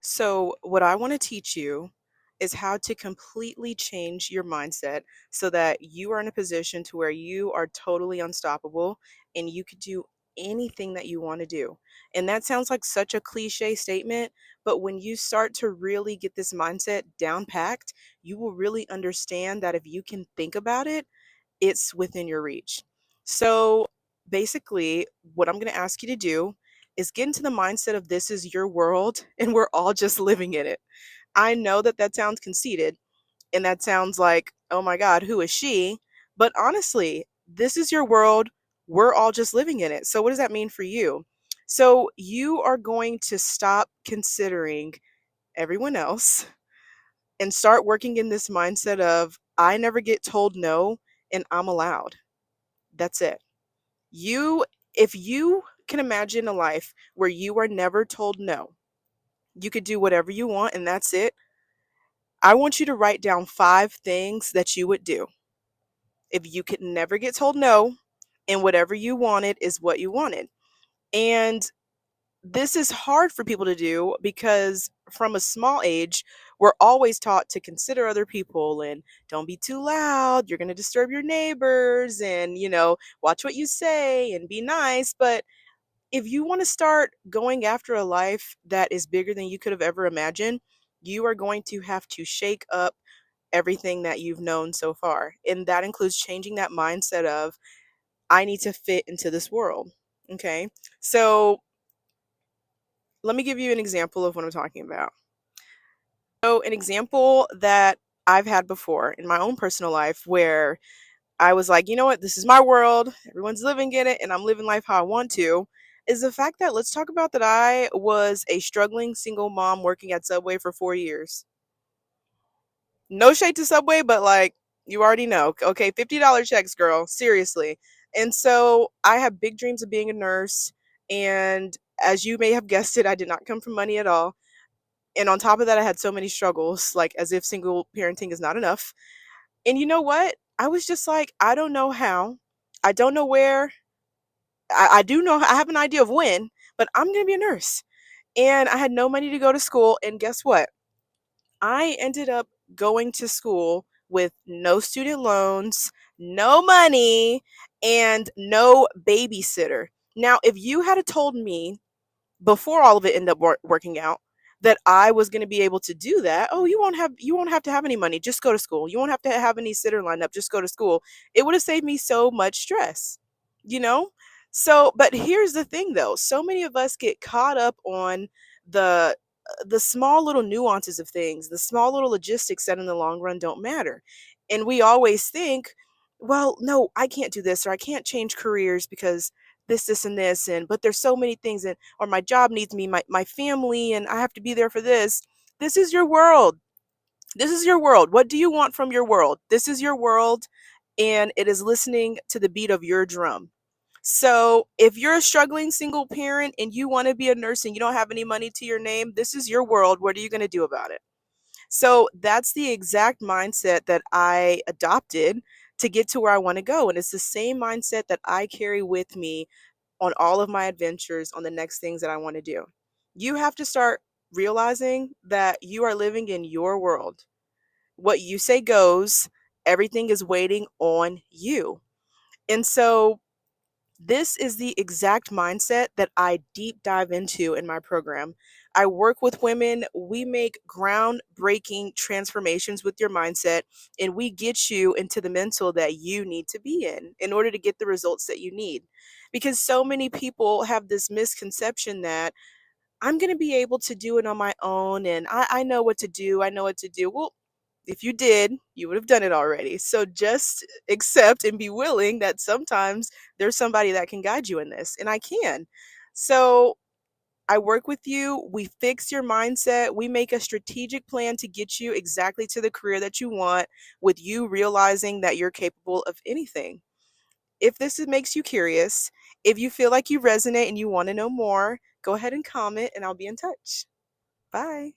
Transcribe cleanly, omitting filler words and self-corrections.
So, what I want to teach you is how to completely change your mindset so that you are in a position to where you are totally unstoppable and you could do anything that you want to do. And that sounds like such a cliche statement, but when you start to really get this mindset down packed, you will really understand that if you can think about it, it's within your reach. So basically, what I'm going to ask you to do is get into the mindset of this is your world and we're all just living in it. I know that that sounds conceited and that sounds like, oh my God, who is she? But honestly, this is your world. We're all just living in it. So, what does that mean for you? So, you are going to stop considering everyone else and start working in this mindset of, I never get told no and I'm allowed. That's it. You if you can imagine a life where you are never told no, you could do whatever you want and that's it. I want you to write down 5 things that you would do if you could never get told no and whatever you wanted is what you wanted. And this is hard for people to do because from a small age, we're always taught to consider other people and don't be too loud. You're going to disturb your neighbors and, watch what you say and be nice. But if you want to start going after a life that is bigger than you could have ever imagined, you are going to have to shake up everything that you've known so far. And that includes changing that mindset of, I need to fit into this world. Okay. So let me give you an example of what I'm talking about. So, an example that I've had before in my own personal life where I was like, you know what, this is my world, everyone's living in it, and I'm living life how I want to, is the fact that let's talk about that I was a struggling single mom working at Subway for 4 years. No shade to Subway, but like, you already know. Okay, $50 checks, girl. Seriously. And so I have big dreams of being a nurse. And as you may have guessed it, I did not come from money at all. And on top of that, I had so many struggles, like as if single parenting is not enough. And you know what? I was just like, I don't know how. I don't know where. I do know, I have an idea of when, but I'm going to be a nurse. And I had no money to go to school. And guess what? I ended up going to school with no student loans, no money, and no babysitter. Now, if you had told me before all of it ended up working out that I was going to be able to do that. Oh, you won't have to have any money. Just go to school. You won't have to have any sitter lined up. Just go to school. It would have saved me so much stress, you know? So, but here's the thing though. So many of us get caught up on the the small little nuances of things, the small little logistics that in the long run don't matter. And we always think, well, no, I can't do this or I can't change careers because this and this and but there's so many things and or my job needs me, my family and I have to be there for this. This is your world. This is your world. What do you want from your world? This is your world and it is listening to the beat of your drum. So, if you're a struggling single parent and you want to be a nurse and you don't have any money to your name, this is your world. What are you going to do about it? So, that's the exact mindset that I adopted to get to where I want to go. And it's the same mindset that I carry with me on all of my adventures on the next things that I want to do. You have to start realizing that you are living in your world. What you say goes, everything is waiting on you. And so this is the exact mindset that I deep dive into in my program. I work with women. We make groundbreaking transformations with your mindset, and we get you into the mental that you need to be in order to get the results that you need. Because so many people have this misconception that I'm going to be able to do it on my own and I know what to do. I know what to do. Well, if you did, you would have done it already. So just accept and be willing that sometimes there's somebody that can guide you in this, and I can. So I work with you. We fix your mindset. We make a strategic plan to get you exactly to the career that you want, with you realizing that you're capable of anything. If makes you curious, if you feel like you resonate and you want to know more, go ahead and comment, and I'll be in touch. Bye.